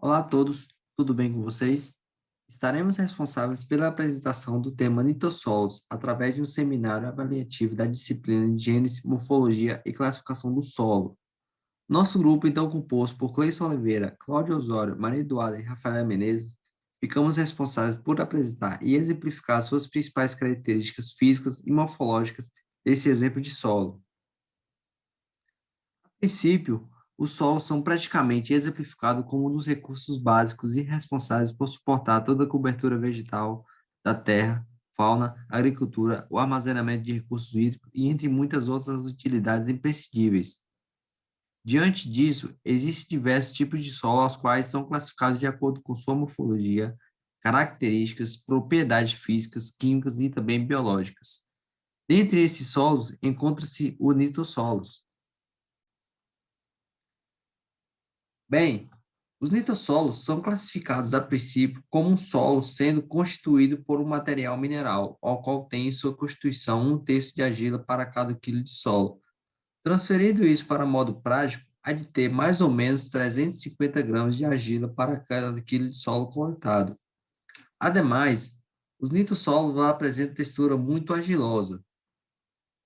Olá a todos, tudo bem com vocês? Estaremos responsáveis pela apresentação do tema Nitossolos através de um seminário avaliativo da disciplina de Gênese, Morfologia e Classificação do Solo. Nosso grupo, então, composto por Cleison Oliveira, Cláudio Osório, Maria Eduarda e Rafaela Menezes, ficamos responsáveis por apresentar e exemplificar suas principais características físicas e morfológicas desse exemplo de solo. Princípio, os solos são praticamente exemplificados como um dos recursos básicos e responsáveis por suportar toda a cobertura vegetal da terra, fauna, agricultura, o armazenamento de recursos hídricos e entre muitas outras utilidades imprescindíveis. Diante disso, existem diversos tipos de solo, aos quais são classificados de acordo com sua morfologia, características, propriedades físicas, químicas e também biológicas. Dentre esses solos, encontra-se o nitossolos. Bem, os littossolos são classificados a princípio como um solo sendo constituído por um material mineral, ao qual tem em sua constituição um terço de argila para cada quilo de solo. Transferido isso para modo prático, há de ter mais ou menos 350 gramas de argila para cada quilo de solo coletado. Ademais, os littossolos apresentam textura muito argilosa,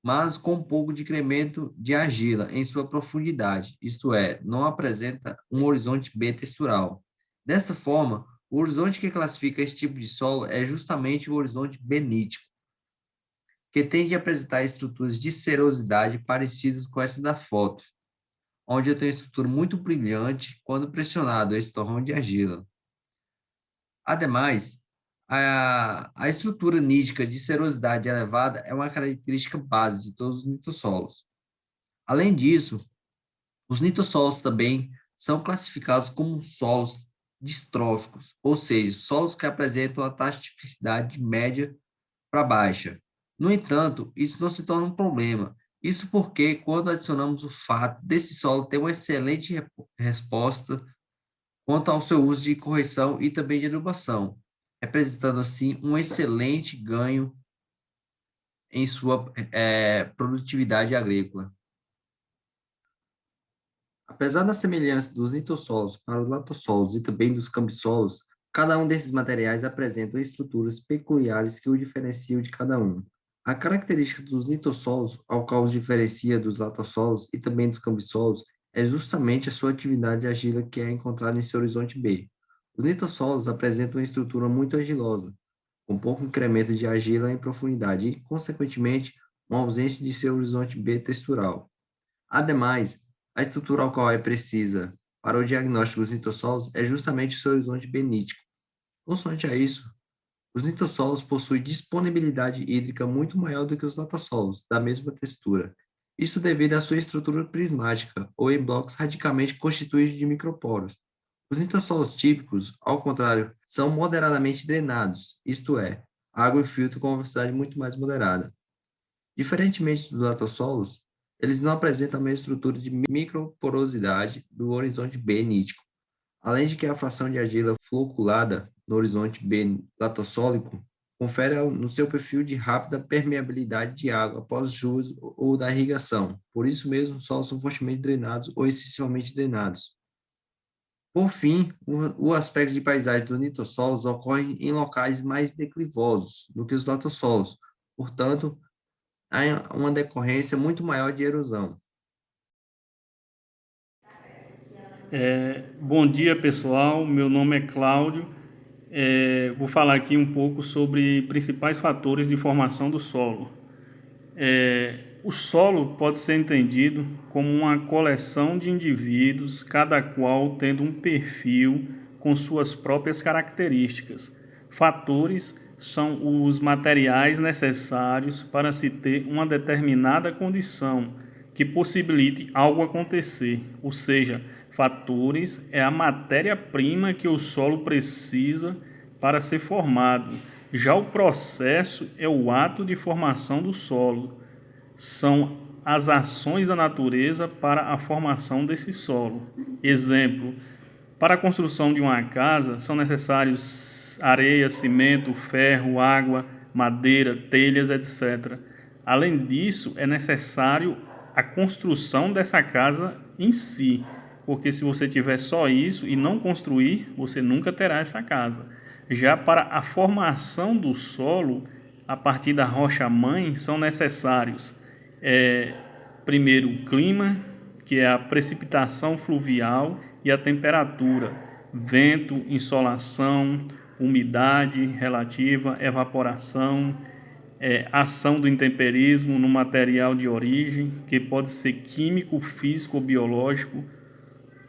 mas com um pouco de incremento de argila em sua profundidade, isto é, não apresenta um horizonte B textural. Dessa forma, o horizonte que classifica esse tipo de solo é justamente o horizonte benítico, que tende a apresentar estruturas de serosidade parecidas com essa da foto, onde eu tenho uma estrutura muito brilhante quando pressionado esse torrão de argila. Ademais, a estrutura nítica de serosidade elevada é uma característica base de todos os littossolos. Além disso, os littossolos também são classificados como solos distróficos, ou seja, solos que apresentam a taxa de fertilidade média para baixa. No entanto, isso não se torna um problema. Isso porque, quando adicionamos o fato desse solo ter uma excelente resposta quanto ao seu uso de correção e também de adubação, representando assim um excelente ganho em sua produtividade agrícola. Apesar da semelhança dos litossolos para os latossolos e também dos cambissolos, cada um desses materiais apresenta estruturas peculiares que o diferenciam de cada um. A característica dos litossolos, ao qual os diferencia dos latossolos e também dos cambissolos, é justamente a sua atividade argila que é encontrada em seu horizonte B. Os litossolos apresentam uma estrutura muito argilosa, com pouco incremento de argila em profundidade e, consequentemente, uma ausência de seu horizonte B textural. Ademais, a estrutura ao qual é precisa para o diagnóstico dos litossolos é justamente o seu horizonte benítico. Consoante a isso, os litossolos possuem disponibilidade hídrica muito maior do que os latossolos, da mesma textura. Isso devido à sua estrutura prismática, ou em blocos radicalmente constituídos de microporos. Os litossolos típicos, ao contrário, são moderadamente drenados, isto é, água e filtro com uma velocidade muito mais moderada. Diferentemente dos latossolos, eles não apresentam a mesma estrutura de microporosidade do horizonte B nítico, além de que a fração de argila floculada no horizonte B latossólico confere no seu perfil de rápida permeabilidade de água após chuvas ou da irrigação. Por isso mesmo, os solos são fortemente drenados ou excessivamente drenados. Por fim, o aspecto de paisagem dos litossolos ocorre em locais mais declivosos do que os latossolos. Portanto, há uma decorrência muito maior de erosão. Bom dia, pessoal. Meu nome é Cláudio. Vou falar aqui um pouco sobre principais fatores de formação do solo. O solo pode ser entendido como uma coleção de indivíduos, cada qual tendo um perfil com suas próprias características. Fatores são os materiais necessários para se ter uma determinada condição que possibilite algo acontecer, ou seja, fatores é a matéria-prima que o solo precisa para ser formado. Já o processo é o ato de formação do solo. São as ações da natureza para a formação desse solo. Exemplo: para a construção de uma casa são necessários areia, cimento, ferro, água, madeira, telhas, etc. Além disso, é necessário a construção dessa casa em si. porque se você tiver só isso e não construir, você nunca terá essa casa. Já para a formação do solo, a partir da rocha-mãe, são necessários, primeiro, o clima, que é a precipitação fluvial e a temperatura, vento, insolação, umidade relativa, evaporação, ação do intemperismo no material de origem, que pode ser químico, físico ou biológico.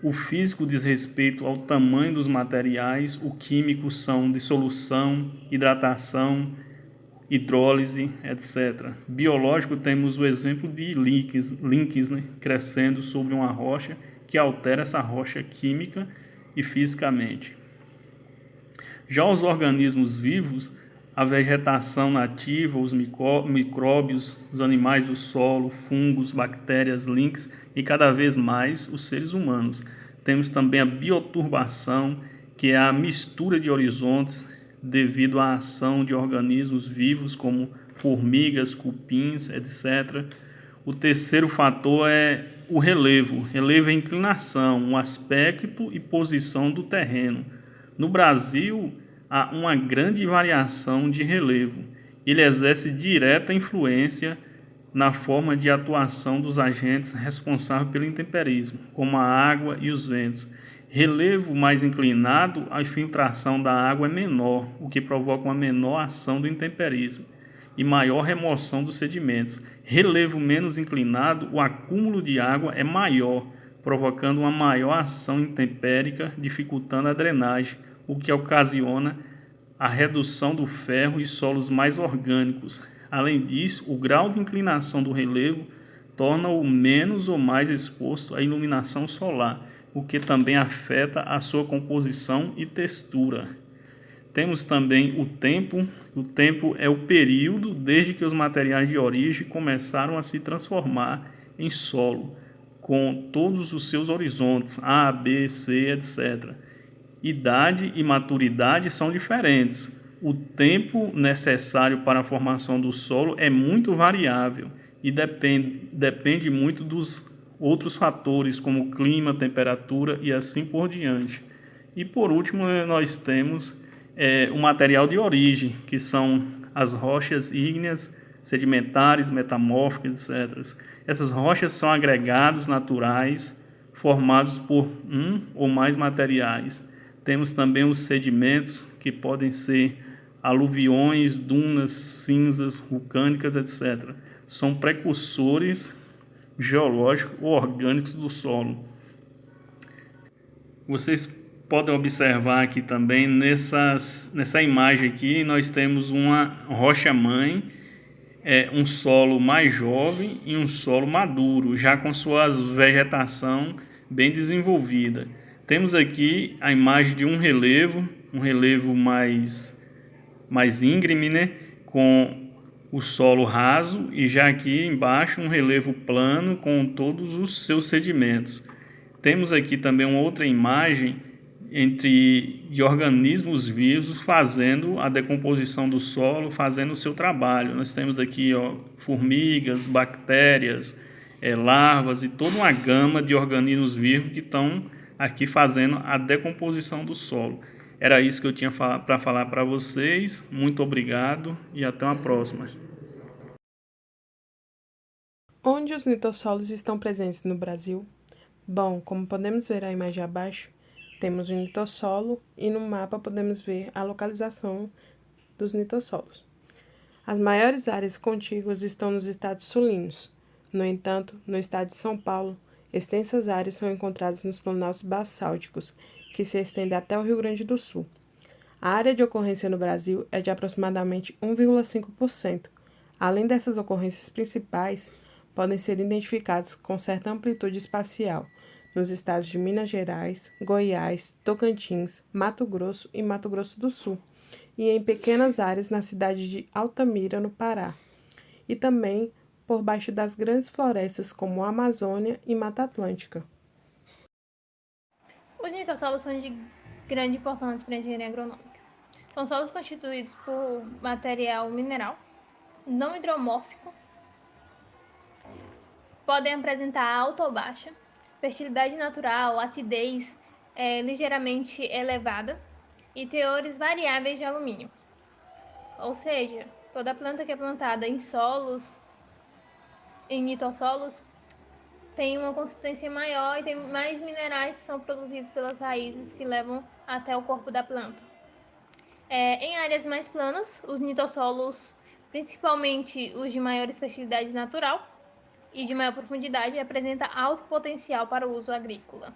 O físico diz respeito ao tamanho dos materiais, o químico são dissolução, hidratação, hidrólise, etc. Biológico, temos o exemplo de links, né, crescendo sobre uma rocha, que altera essa rocha química e fisicamente. Já os organismos vivos, a vegetação nativa, os micróbios, os animais do solo, fungos, bactérias, links e cada vez mais os seres humanos. Temos também a bioturbação, que é a mistura de horizontes devido à ação de organismos vivos como formigas, cupins, etc. O terceiro fator é o relevo. Relevo é a inclinação, o aspecto e posição do terreno. No Brasil, há uma grande variação de relevo. Ele exerce direta influência na forma de atuação dos agentes responsáveis pelo intemperismo, como a água e os ventos. Relevo mais inclinado, a infiltração da água é menor, o que provoca uma menor ação do intemperismo e maior remoção dos sedimentos. Relevo menos inclinado, o acúmulo de água é maior, provocando uma maior ação intempérica, dificultando a drenagem, o que ocasiona a redução do ferro e solos mais orgânicos. Além disso, o grau de inclinação do relevo torna-o menos ou mais exposto à iluminação solar, o que também afeta a sua composição e textura. Temos também o tempo. O tempo é o período desde que os materiais de origem começaram a se transformar em solo, com todos os seus horizontes, A, B, C, etc. Idade e maturidade são diferentes. O tempo necessário para a formação do solo é muito variável e depende muito dos outros fatores, como clima, temperatura e assim por diante. E por último, nós temos o material de origem, que são as rochas ígneas, sedimentares, metamórficas, etc. Essas rochas são agregados naturais formados por um ou mais materiais. Temos também os sedimentos, que podem ser aluviões, dunas, cinzas, vulcânicas, etc. São precursores geológicos ou orgânicos do solo. Vocês podem observar aqui também, nessa imagem aqui, nós temos uma rocha-mãe, um solo mais jovem e um solo maduro, já com sua vegetação bem desenvolvida. Temos aqui a imagem de um relevo mais íngreme, né, com o solo raso, e já aqui embaixo um relevo plano com todos os seus sedimentos. Temos aqui também uma outra imagem de organismos vivos fazendo a decomposição do solo, fazendo o seu trabalho. Nós temos aqui formigas, bactérias, larvas e toda uma gama de organismos vivos que estão aqui fazendo a decomposição do solo. Era isso que eu tinha para falar para vocês. Muito obrigado e até uma próxima. Onde os litossolos estão presentes no Brasil? Bom, como podemos ver a imagem abaixo, temos um litossolo e no mapa podemos ver a localização dos litossolos. As maiores áreas contíguas estão nos estados sulinos. No entanto, no estado de São Paulo, extensas áreas são encontradas nos planaltos basálticos, que se estendem até o Rio Grande do Sul. A área de ocorrência no Brasil é de aproximadamente 1,5%. Além dessas ocorrências principais, podem ser identificadas com certa amplitude espacial nos estados de Minas Gerais, Goiás, Tocantins, Mato Grosso e Mato Grosso do Sul, e em pequenas áreas na cidade de Altamira, no Pará, e também por baixo das grandes florestas como a Amazônia e Mata Atlântica. Os litossolos são de grande importância para a engenharia agronômica. São solos constituídos por material mineral não hidromórfico, podem apresentar alta ou baixa, fertilidade natural, acidez ligeiramente elevada e teores variáveis de alumínio. Ou seja, toda planta que é plantada em solos, em nitossolos, tem uma consistência maior e tem mais minerais que são produzidos pelas raízes que levam até o corpo da planta. Em áreas mais planas, os nitossolos, principalmente os de maior fertilidade natural e de maior profundidade, apresentam alto potencial para o uso agrícola.